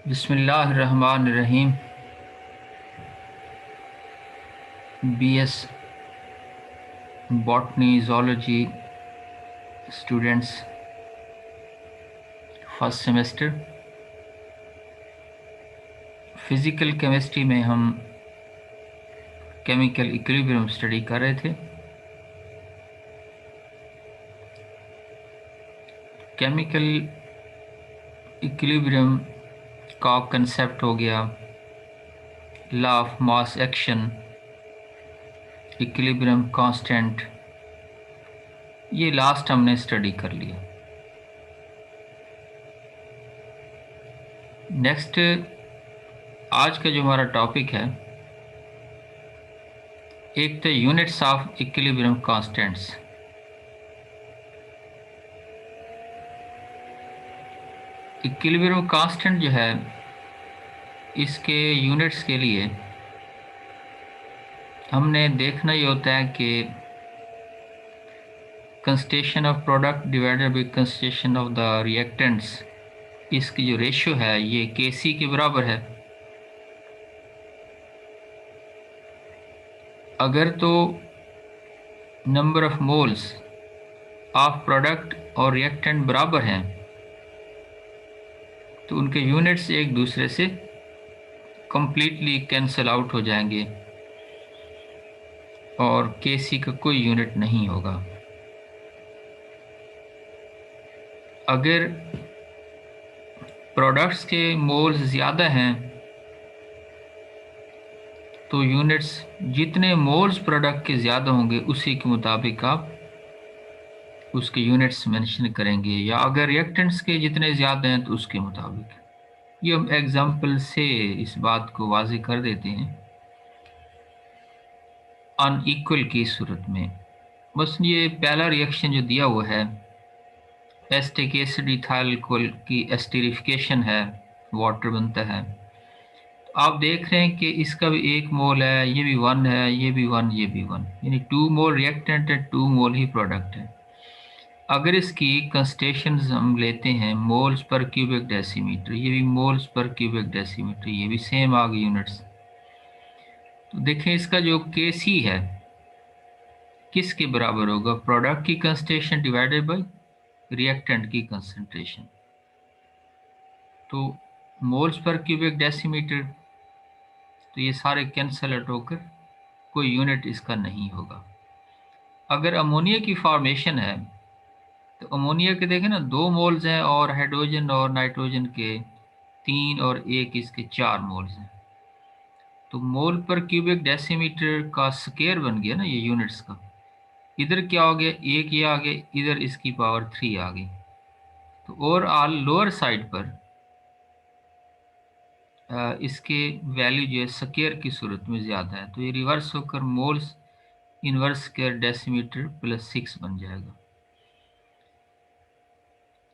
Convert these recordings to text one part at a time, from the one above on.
बिस्मिल्लाहिर्रहमानिर्रहीम। BS botany zoology students, first semester. Physical chemistry में हम केमिकल इक्विलिब्रियम स्टडी कर रहे थे। केमिकल इक्विलिब्रियम का कंसेप्ट हो गया law of mass action, equilibrium constant. ये लास्ट हमने स्टडी कर लिया। नेक्स्ट आज का जो हमारा टॉपिक है, एक तो units of equilibrium constants. Equilibrium constant जो है, इसके यूनिट्स के लिए हमने देखना ही होता है कि concentration of product divided by concentration of the reactants, इसकी जो रेशियो है ये Kc के बराबर है। अगर तो number of moles of product और रिएक्टेंट बराबर हैं तो उनके यूनिट्स एक दूसरे से कंप्लीटली कैंसल आउट हो जाएंगे और Kc का कोई यूनिट नहीं होगा। अगर प्रोडक्ट्स के मोल्स ज़्यादा हैं तो यूनिट्स जितने मोल्स प्रोडक्ट के ज़्यादा होंगे उसी के मुताबिक आप उसके यूनिट्स मेंशन करेंगे, या अगर रिएक्टेंट्स के जितने ज़्यादा हैं तो उसके मुताबिक। ये हम एग्जांपल से इस बात को वाज़ेह कर देते हैं। अनइक्वल की सूरत में बस ये पहला रिएक्शन जो दिया हुआ है, एसिटिक एसिड इथाइल अल्कोहल की एस्टरिफिकेशन है, वाटर बनता है। तो आप देख रहे हैं कि इसका भी 1 मोल है, ये भी 1 है, ये भी 1, ये भी 1, यानी 2 मोल रिएक्टेंट है, 2 मोल ही प्रोडक्ट है। अगर इसकी कंसंट्रेशंस हम लेते हैं मोल्स पर क्यूबिक डेसीमीटर, ये भी मोल्स पर क्यूबिक डेसीमीटर, ये भी सेम आ गई यूनिट्स। तो देखें इसका जो Kc है किसके बराबर होगा, प्रोडक्ट की कंसंट्रेशन डिवाइडेड बाय रिएक्टेंट की कंसंट्रेशन। तो मोल्स पर क्यूबिक डेसीमीटर, तो ये सारे कैंसल आउट होकर कोई यूनिट इसका नहीं होगा। अगर अमोनिया की फॉर्मेशन है तो अमोनिया के देखें ना 2 मोल्स हैं और हाइड्रोजन और नाइट्रोजन के 3 और 1 इसके 4 मोल्स हैं। तो मोल पर क्यूबिक डेसीमीटर का स्केयर बन गया ना ये यूनिट्स का। इधर क्या हो गया, 1 ये आ गया, इधर इसकी पावर 3 आ गई। तो ओवरऑल लोअर साइड पर इसके वैल्यू जो है स्केयर की सूरत में ज़्यादा है, तो ये रिवर्स होकर moles inverse square decimetre plus 6 बन जाएगा।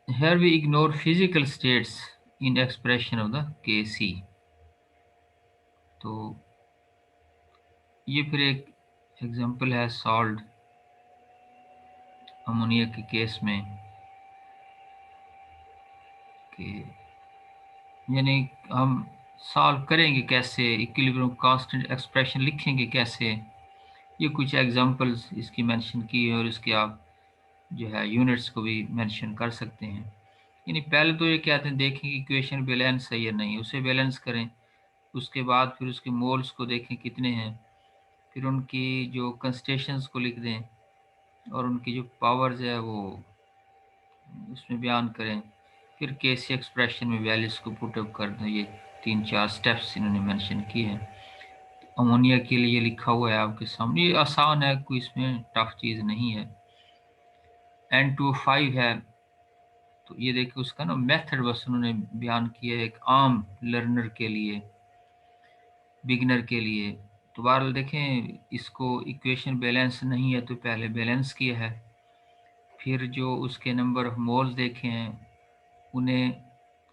Here we ignore physical states in expression of the Kc। तो ये फिर एक एग्जांपल है सॉल्ट अमोनिया के केस में कि यानी हम सॉल्व करेंगे कैसे, इक्विलिब्रियम कांस्टेंट एक्सप्रेशन लिखेंगे कैसे, ये कुछ एग्जांपल्स इसकी मेंशन की है और इसके आप जो है यूनिट्स को भी मेंशन कर सकते हैं। यानी पहले तो ये कहते हैं देखें कि इक्वेशन बैलेंस है या नहीं, उसे बैलेंस करें, उसके बाद फिर उसके मोल्स को देखें कितने हैं, फिर उनकी जो कंसंट्रेशंस को लिख दें और उनकी जो पावर्स है वो उसमें बयान करें, फिर Kc एक्सप्रेशन में वैल्यूज को पुटअप कर दें। ये 3-4 स्टेप्स इन्होंने मेंशन किए हैं। अमोनिया के लिए लिखा हुआ है आपके सामने, ये आसान है, कोई इसमें टफ चीज़ नहीं है। N2O5 है, तो ये देखिए उसका ना मेथड बस उन्होंने बयान किया है एक आम लर्नर के लिए, बिगिनर के लिए। तो बहरहाल देखें इसको इक्वेशन बैलेंस नहीं है तो पहले बैलेंस किया है, फिर जो उसके नंबर ऑफ मोल्स देखे हैं उन्हें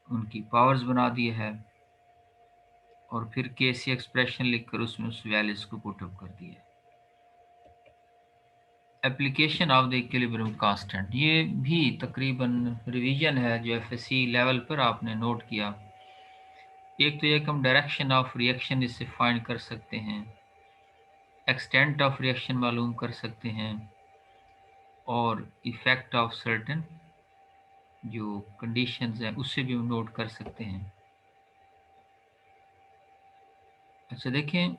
उनकी पावर्स बना दिया है और फिर Kc एक्सप्रेशन लिखकर उसमें उस वैल्यूज को पुटअप कर दिया है। Application of the equilibrium constant, ये भी तकरीबन रिवीजन है जो एफएससी लेवल पर आपने नोट किया। एक तो एक हम डायरेक्शन ऑफ रिएक्शन इससे फाइंड कर सकते हैं, एक्सटेंट ऑफ रिएक्शन मालूम कर सकते हैं, और इफेक्ट ऑफ सर्टेन जो कंडीशंस हैं उससे भी हम नोट कर सकते हैं। अच्छा देखें,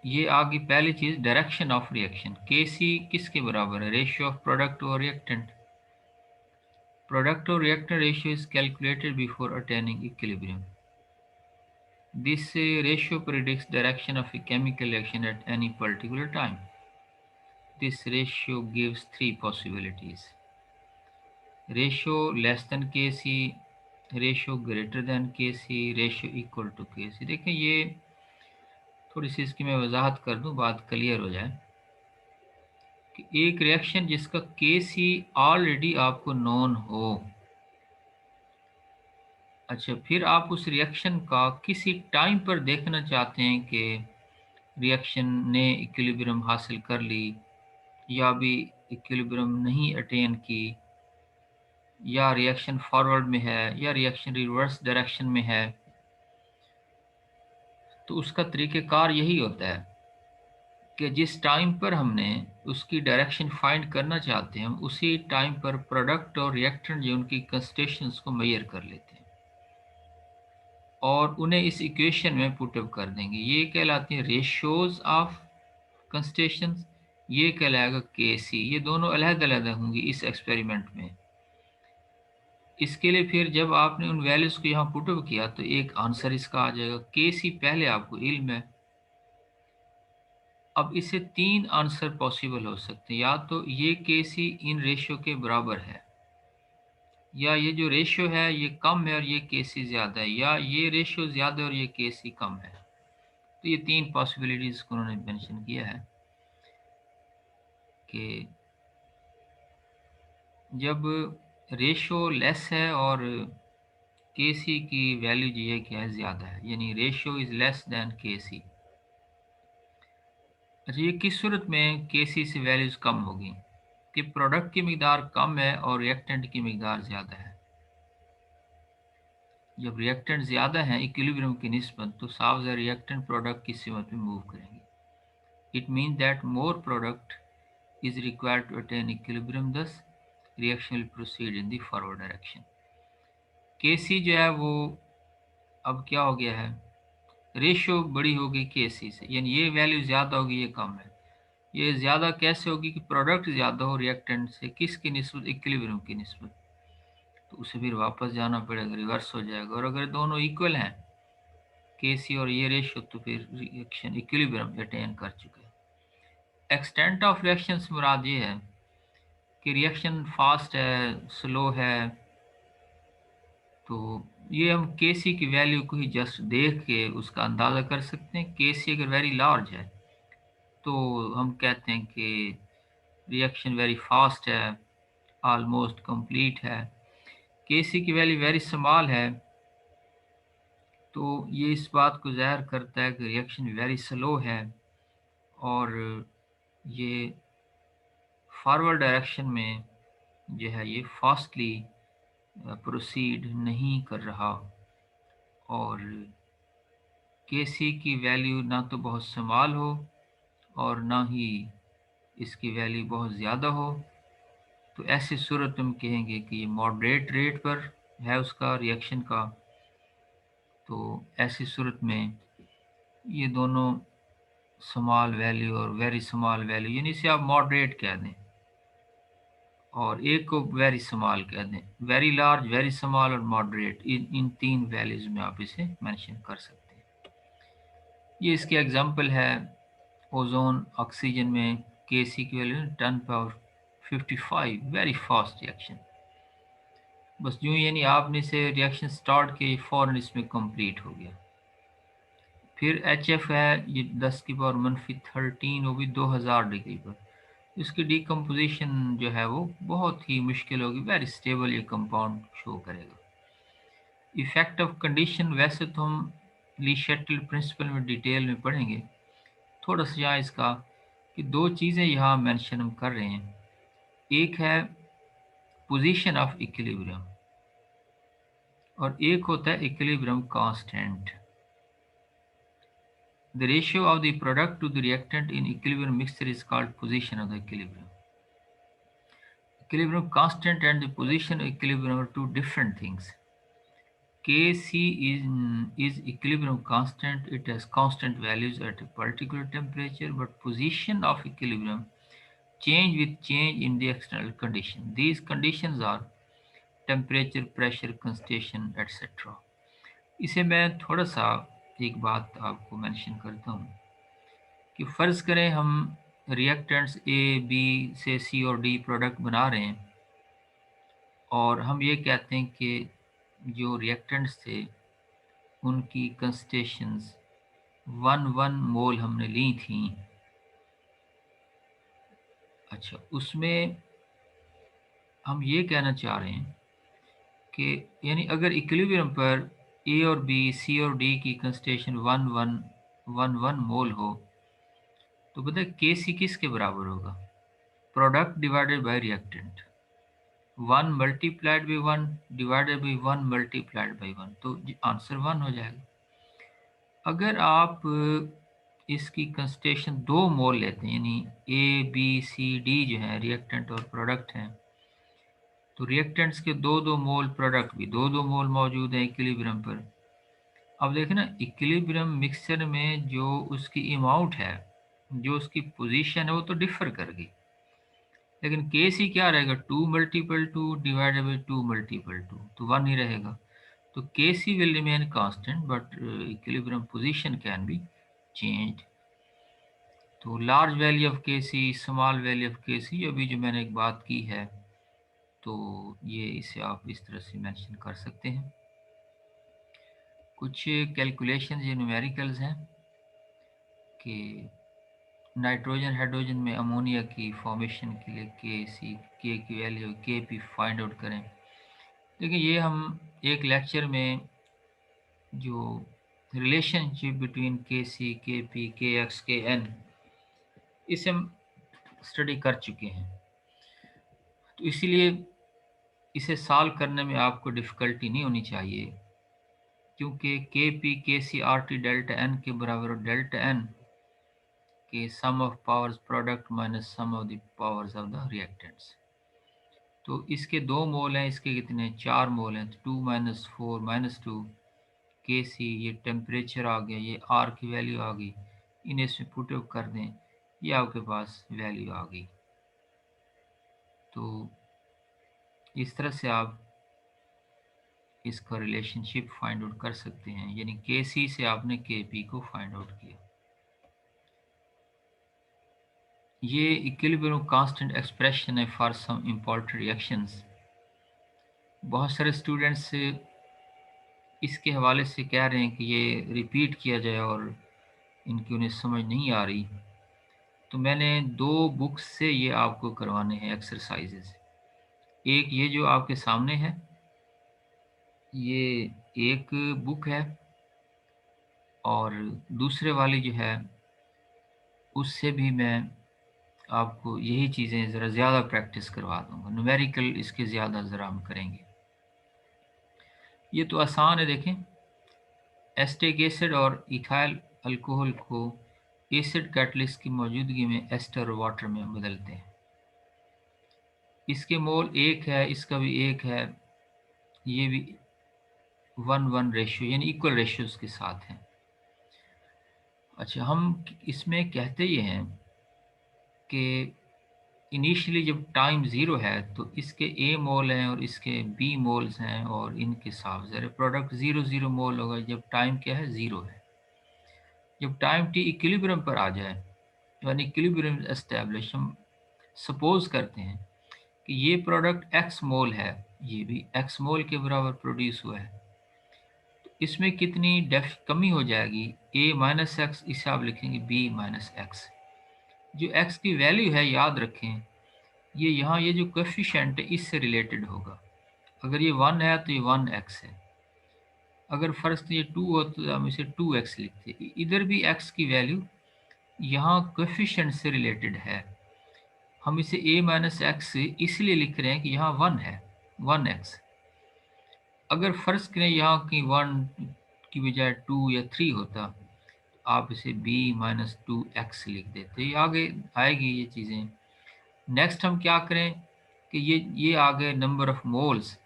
ये आगे पहली चीज डायरेक्शन ऑफ रिएक्शन, केसी किसके बराबर है, रेशियो ऑफ प्रोडक्ट और रिएक्टेंट। प्रोडक्ट और reactant ratio is calculated before attaining equilibrium. This ratio predicts direction of a chemical reaction at any particular time. This ratio gives three possibilities: ratio less than Kc, ratio greater than Kc, ratio equal to Kc। देखें, ये थोड़ी सी इसकी मैं वजाहत कर दूं, बात clear हो जाए कि एक रिएक्शन जिसका Kc ऑलरेडी आपको नोन हो, अच्छा फिर आप उस रिएक्शन का किसी टाइम पर देखना चाहते हैं कि रिएक्शन ने इक्विलिब्रियम हासिल कर ली या भी इक्विलिब्रियम नहीं अटेन की, या रिएक्शन फॉरवर्ड में है या रिएक्शन रिवर्स डायरेक्शन में है, तो उसका तरीक़ेकार यही होता है कि जिस टाइम पर हमने उसकी डायरेक्शन फाइंड करना चाहते हैं, उसी टाइम पर प्रोडक्ट और रिएक्टेंट जो उनकी कंस्टेशंस को मेजर कर लेते हैं और उन्हें इस इक्वेशन में पुटअप कर देंगे। ये कहलाती हैं रेशियोज ऑफ कंस्टेशंस, ये कहलाएगा केसी। ये दोनों अलग-अलग होंगी इस एक्सपेरिमेंट में। इसके लिए फिर जब आपने उन वैल्यूज़ को यहाँ पुटअप किया तो एक आंसर इसका आ जाएगा। केसी पहले आपको इल्म है। अब इससे तीन आंसर पॉसिबल हो सकते हैं, या तो ये केसी इन रेशियो के बराबर है, या ये जो रेशियो है ये कम है और ये केसी ज़्यादा है, या ये रेशियो ज़्यादा है और ये केसी कम है। तो ये तीन पॉसिबिलिटीज़ को उन्होंने मेंशन किया है कि जब रेशियो लेस है और केसी की वैल्यू जो है क्या है, ज़्यादा है, यानी रेशियो इज़ लेस दैन केसी। अच्छा, ये किस सूरत में केसी से वैल्यूज़ कम होगी कि प्रोडक्ट की मिकदार कम है और रिएक्टेंट की मिकदार ज़्यादा है। जब रिएक्टेंट ज़्यादा है इक्विलिब्रियम की निस्बत, तो साफ ज़ाहिर रिएक्टेंट प्रोडक्ट की सीमत में मूव करेंगे। It mean that more product is required to attain equilibrium, thus reaction will proceed in the forward direction. KC जो है वो अब क्या हो गया है, रेशियो बड़ी होगी केसी से, यानी ये वैल्यू ज़्यादा होगी ये कम है। ये ज़्यादा कैसे होगी कि प्रोडक्ट ज़्यादा हो रिएक्टेंट से, किसकी निस्बत, इक्विलिब्रियम की निस्बत। तो उसे फिर वापस जाना पड़ेगा, रिवर्स हो जाएगा। और अगर दोनों इक्वल हैं केसी और ये रेशियो, तो फिर रिएक्शन इक्विलिब्रियम अटेन कर चुके हैं। एक्सटेंट ऑफ रिएक्शन से मुराद ये है कि रिएक्शन फास्ट है, स्लो है, तो ये हम केसी की वैल्यू को ही जस्ट देख के उसका अंदाज़ा कर सकते हैं। केसी अगर वेरी लार्ज है तो हम कहते हैं कि रिएक्शन वेरी फास्ट है, ऑलमोस्ट कंप्लीट है। केसी की वैल्यू वेरी स्मॉल है तो ये इस बात को ज़ाहिर करता है कि रिएक्शन वेरी स्लो है और ये फॉरवर्ड डायरेक्शन में जो है ये फास्टली प्रोसीड नहीं कर रहा, और केसी की वैल्यू ना तो बहुत स्मॉल हो और ना ही इसकी वैल्यू बहुत ज़्यादा हो। तो ऐसी सूरत में हम कहेंगे कि ये मॉडरेट रेट पर है उसका रिएक्शन का। तो ऐसी सूरत में ये दोनों स्मॉल वैल्यू और वेरी स्मॉल वैल्यू, यानी इसे आप मॉडरेट कह दें और एक को वेरी स्मॉल कह दें। वेरी लार्ज, वेरी स्मॉल और मॉडरेट, इन तीन वैल्यूज़ में आप इसे मेंशन कर सकते हैं। ये इसके एग्जांपल है ओजोन ऑक्सीजन में केसी की वैल्यू 10^55, वेरी फास्ट रिएक्शन। बस यूँ यानी आपने इसे रिएक्शन स्टार्ट किया फ़ौरन इसमें कंप्लीट हो गया। फिर HF है ये 10^-13, वो भी 2000 डिग्री पर। इसकी डिकम्पोजिशन जो है वो बहुत ही मुश्किल होगी, वेरी स्टेबल ये कंपाउंड शो करेगा। इफेक्ट ऑफ कंडीशन वैसे तो हम ली शटल प्रिंसिपल में डिटेल में पढ़ेंगे। थोड़ा सा यहाँ इसका कि दो चीज़ें यहाँ मेंशन हम कर रहे हैं। एक है पोजीशन ऑफ इक्विलिब्रियम, और एक होता है equilibrium constant. The ratio of the product to the reactant in equilibrium mixture is called position of the equilibrium. Equilibrium constant and the position of equilibrium are two different things. Kc is equilibrium constant. It has constant values at a particular temperature, but position of equilibrium change with change in the external condition. These conditions are temperature, pressure, concentration, etc. इसे मैं थोड़ा सा एक बात आपको mention करता हूँ कि फ़र्ज़ करें हम रिएक्टेंट्स ए बी से सी और डी प्रोडक्ट बना रहे हैं और हम ये कहते हैं कि जो रिएक्टेंट्स थे उनकी कंसंट्रेशंस 1 मोल हमने ली थी। अच्छा, उसमें हम ये कहना चाह रहे हैं कि यानी अगर इक्विलिब्रियम पर ए और बी सी और डी की कंसंट्रेशन 1 मोल हो तो पता है के सी किसके बराबर होगा? Product divided by reactant. 1 multiplied by 1 divided by 1 multiplied by 1, तो आंसर 1 हो जाएगा। अगर आप इसकी कंसंट्रेशन 2 मोल लेते हैं, यानी ए बी सी डी जो है रिएक्टेंट और प्रोडक्ट हैं, तो रिएक्टेंट्स के 2 मोल, प्रोडक्ट भी 2 मोल मौजूद हैं इक्विलिब्रियम पर। अब देखें ना, इक्विलिब्रियम मिक्सचर में जो उसकी अमाउंट है, जो उसकी पोजीशन है, वो तो डिफर कर गई, लेकिन के सी क्या रहेगा? 2 मल्टीपल 2 डिवाइडेड बाई 2 मल्टीपल 2, तो 1 ही रहेगा। तो K C will remain constant but equilibrium position can be changed. तो large value of K C, small value of K सी, अभी जो मैंने एक बात की है, तो ये इसे आप इस तरह से मेंशन कर सकते हैं। कुछ कैलकुलेशंस या न्यूमेरिकल्स हैं कि नाइट्रोजन हाइड्रोजन में अमोनिया की फॉर्मेशन के लिए के सी, के की वैल्यू के पी फाइंड आउट करें। देखिए, ये हम एक लेक्चर में जो रिलेशनशिप बिटवीन के सी, के पी, के एक्स, के एन, इसे हम स्टडी कर चुके हैं, तो इसीलिए इसे सॉल्व करने में आपको डिफ़िकल्टी नहीं होनी चाहिए, क्योंकि K P K C R T delta N के बराबर, डेल्टा एन के sum of powers product minus sum of the powers of the reactants. तो इसके 2 मोल हैं, इसके कितने? 4 मोल हैं, तो 2 माइनस 4 माइनस 2 के सी, ये टेम्परेचर आ गया, ये आर की वैल्यू आ गई, इन्हें इसमें पुट अप कर दें, ये आपके पास वैल्यू आ गई। तो इस तरह से आप इसका रिलेशनशिप फाइंड आउट कर सकते हैं, यानी के सी से आपने के पी को फाइंड आउट किया। ये इक्विलिब्रियम कांस्टेंट एक्सप्रेशन है फॉर सम इम्पोर्टेंट रिएक्शंस। बहुत सारे स्टूडेंट्स इसके हवाले से कह रहे हैं कि ये रिपीट किया जाए और इनकी उन्हें समझ नहीं आ रही, तो मैंने 2 बुक्स से ये आपको करवाने हैं एक्सरसाइजेस। एक ये जो आपके सामने है, ये एक बुक है, और दूसरे वाली जो है उससे भी मैं आपको यही चीज़ें ज़रा ज़्यादा प्रैक्टिस करवा दूंगा, न्यूमेरिकल इसके ज़्यादा ज़रा हम करेंगे। ये तो आसान है, देखें, एस्टिक एसिड और इथाइल अल्कोहल को एसिड कैटलिस्ट की मौजूदगी में एस्टर वाटर में बदलते हैं। इसके मोल 1 है, इसका भी 1 है, ये भी 1:1 रेशियो यानी इक्वल रेशियोज के साथ हैं। अच्छा, हम इसमें कहते ये हैं कि इनिशियली जब टाइम 0 है तो इसके ए मोल हैं और इसके बी मोल्स हैं, और इनके साथ ज़रा प्रोडक्ट 0 मोल होगा जब टाइम क्या है? 0 है। जब टाइम टी इक्विलिब्रियम पर आ जाए, यानी इक्विलिब्रियम एस्टेब्लिश, हम सपोज करते हैं कि ये प्रोडक्ट एक्स मोल है, ये भी एक्स मोल के बराबर प्रोड्यूस हुआ है, तो इसमें कितनी कमी हो जाएगी? ए माइनस एक्स, इसे आप लिखेंगे बी माइनस एक्स। जो एक्स की वैल्यू है, याद रखें, ये यहाँ ये जो कोएफिशिएंट है इससे रिलेटेड होगा। अगर ये 1 है तो ये 1x है, अगर फर्स्ट ये 2 हो तो हम इसे 2x लिखते हैं। इधर भी x की वैल्यू यहाँ कोएफिशिएंट से रिलेटेड है, हम इसे a माइनस एक्स इसलिए लिख रहे हैं कि यहाँ 1 है, 1x। अगर फ़र्ज़ करें यहाँ की 1 की बजाय 2 या 3 होता, आप इसे b-2x लिख देते, ये आगे आएगी ये चीज़ें। नेक्स्ट हम क्या करें कि ये आ गए number of moles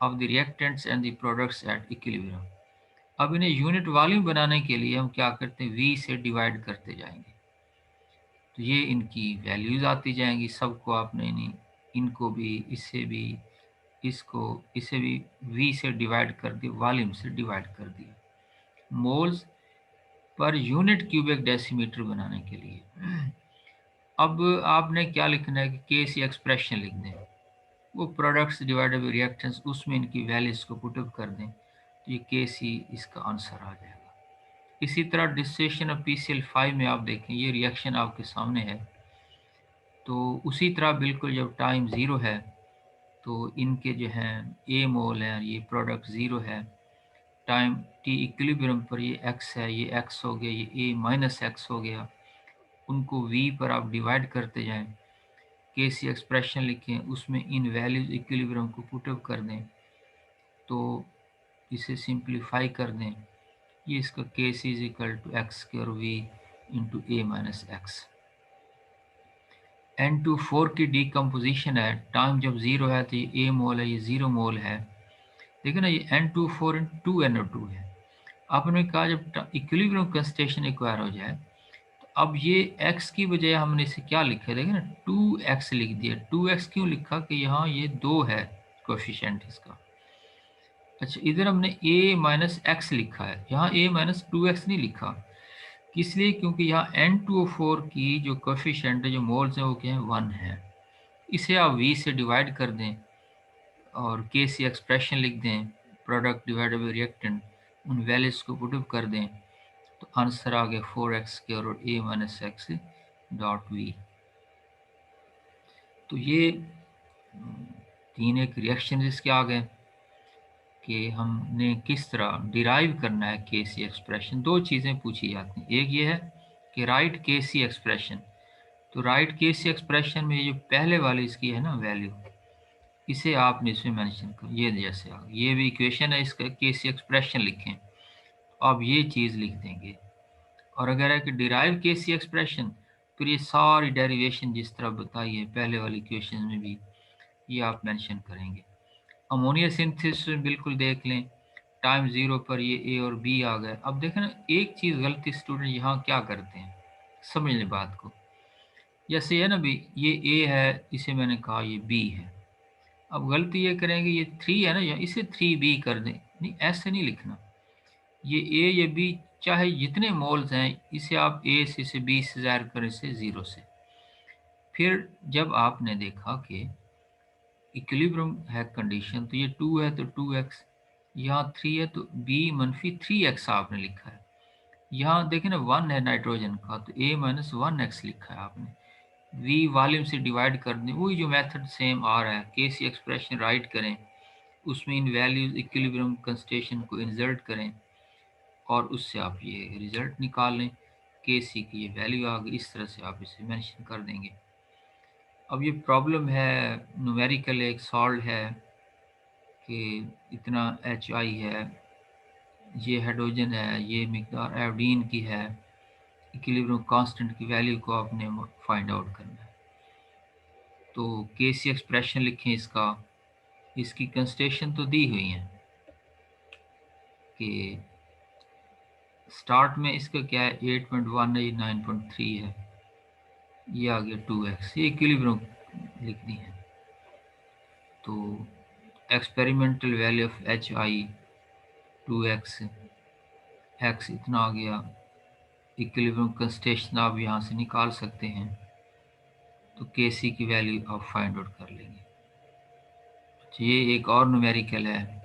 of the reactants and the products at equilibrium. अब इन्हें यूनिट वॉल्यूम बनाने के लिए हम क्या करते हैं, v से डिवाइड करते जाएंगे, तो ये इनकी वैल्यूज आती जाएंगी। सबको आपने इनको भी, इससे भी, इसको, इसे भी v से डिवाइड कर दिया, वॉल्यूम से डिवाइड कर दिया, moles per unit cubic decimetre बनाने के लिए। अब आपने क्या लिखना है कि केसी एक्सप्रेशन लिख दें, वो प्रोडक्ट्स डिवाइडेड बाय रिएक्टेंस, उसमें इनकी वैल्यूज को पुटअप कर दें, तो ये केसी इसका आंसर आ जाएगा। इसी तरह डिस्टिलेशन ऑफ PCl5 में आप देखें, ये रिएक्शन आपके सामने है, तो उसी तरह बिल्कुल जब टाइम ज़ीरो है तो इनके जो हैं ए मोल हैं, ये प्रोडक्ट ज़ीरो है, टाइम टी इक्विलिब्रियम पर ये एक्स है, ये एक्स हो गया, ये ए माइनस एक्स हो गया, उनको वी पर आप डिवाइड करते जाएं, केसी एक्सप्रेशन लिखें, उसमें इन वैल्यूज इक्विलिब्रियम को पुटअप कर दें, तो इसे सिंप्लीफाई कर दें, ये इसका KC is equal to X square V into A minus X. N2 4 की डीकम्पोजिशन है, टाइम जब ज़ीरो है तो ये ए मोल है, ये ज़ीरो मोल है, देखिए ना, ये N24 2 NO2 है। आपने कहा जब इक्विलिब्रियम कंस्टेशन एक्वायर हो जाए, तो अब ये x की बजाय हमने इसे क्या लिखा है, देखिए ना 2x लिख दिया। 2x क्यों लिखा कि यहाँ ये 2 है कोफिशिएंट इसका। अच्छा, इधर हमने a माइनस एक्स लिखा है, यहाँ a माइनस 2x नहीं लिखा, इसलिए क्योंकि यहाँ N2O4 की जो कोफिशिएंट है, जो मोल्स हैं, वो क्या है, 1 है। इसे आप v से डिवाइड कर दें और के सी एक्सप्रेशन लिख दें, प्रोडक्ट डिवाइडेड बाय रिएक्टेंट, उन वैल्यूज को पुटअप कर दें, तो आंसर आ गया 4x स्क्वायर और a minus X dot V. तो ये तीन एक रिएक्शन इसके आ गए कि हमने किस तरह डिराइव करना है के सी एक्सप्रेशन। दो चीज़ें पूछी जाती हैं, एक ये है कि राइट के सी एक्सप्रेशन, तो राइट के सी एक्सप्रेशन में ये जो पहले वाली इसकी है ना वैल्यू, इसे आपने इसमें मेंशन कर, ये जैसे आ ये भी इक्वेशन है, इसका केसी एक्सप्रेशन लिखें, आप ये चीज़ लिख देंगे। और अगर है कि डिराइव केसी एक्सप्रेशन, फिर ये सारी डेरिवेशन जिस तरह बताई है पहले वाली इक्वेशन में भी, ये आप मेंशन करेंगे। अमोनिया सिंथेसिस में बिल्कुल देख लें, टाइम ज़ीरो पर ये ए और बी आ गए। अब देखें ना, एक चीज़ गलती स्टूडेंट यहाँ क्या करते हैं, समझ लें बात को। जैसे है ना भी, ये ए है, इसे मैंने कहा ये बी है, अब गलती ये करेंगे, ये 3 है ना, या इसे 3b कर दें, नहीं ऐसे नहीं लिखना, ये ए या बी चाहे जितने मोल्स हैं, इसे आप ए से इसे बी से ज़ाहिर करें, इसे 0 से। फिर जब आपने देखा कि इक्विलिब्रियम है कंडीशन, तो ये 2 है तो 2x, यहाँ 3 है तो b-3x आपने लिखा है। यहाँ देखें ना 1 है नाइट्रोजन का, तो a-1x लिखा है आपने। v वॉल्यूम से डिवाइड कर दें, वही जो मेथड सेम आ रहा है, केसी एक्सप्रेशन राइट करें, उसमें इन वैल्यूज इक्विलिब्रियम कंस्टेशन को इंसर्ट करें और उससे आप ये रिजल्ट निकाल लें, के सी की ये वैल्यू आ गई, इस तरह से आप इसे मेंशन कर देंगे। अब ये प्रॉब्लम है न्यूमेरिकल एक सॉल्व है कि इतना HI है, ये हाइड्रोजन है, ये मिकदार आयोडीन की है, इक्विलिब्रियम कांस्टेंट की वैल्यू को आपने फाइंड आउट करना है। तो के सी एक्सप्रेशन लिखें इसका, इसकी कंस्टेशन तो दी हुई है कि स्टार्ट में इसका क्या है 8.1 है, ये 9.3 है, ये आ गया 2x, ये इक्विलिब्रियम लिखनी है। तो experimental value of HI 2x, x इतना आ गया, इक्विलिब्रियम कंस्टेशन आप यहाँ से निकाल सकते हैं, तो Kc की वैल्यू आप फाइंड आउट कर लेंगे। तो ये एक और न्यूमेरिकल है,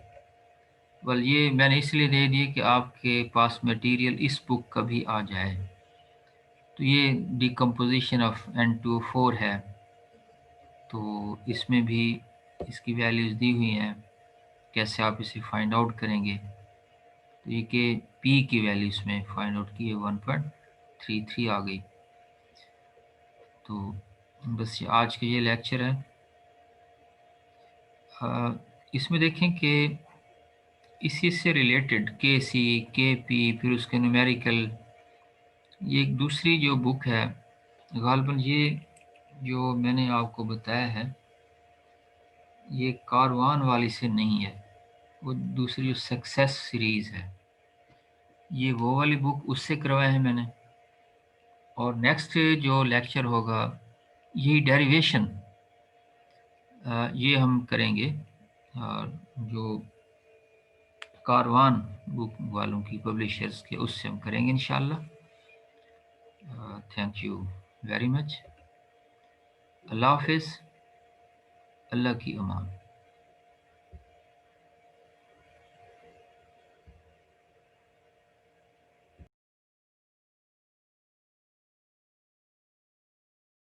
बल ये मैंने इसलिए दे दिए कि आपके पास मटेरियल इस बुक का भी आ जाए। तो ये डिकम्पोजिशन ऑफ N2O4 है, तो इसमें भी इसकी वैल्यूज़ दी हुई हैं, कैसे आप इसे फाइंड आउट करेंगे। तो ये कि पी की वैल्यू इसमें फाइंड आउट की है, 1.33 आ गई। तो बस ये आज का ये लेक्चर है। इसमें देखें कि इसी से रिलेटेड के सी, के पी, फिर उसके न्यूमेरिकल, ये एक दूसरी जो बुक है, गालबन ये जो मैंने आपको बताया है ये कारवान वाली से नहीं है, वो दूसरी जो सक्सेस सीरीज है, ये वो वाली बुक उससे करवाए हैं मैंने। और नेक्स्ट जो लेक्चर होगा यही डेरिवेशन, ये हम करेंगे, जो कारवान बुक वालों की पब्लिशर्स के, उससे हम करेंगे इंशाल्लाह। Thank you very much. Allah हाफिज़, अल्लाह की अमान।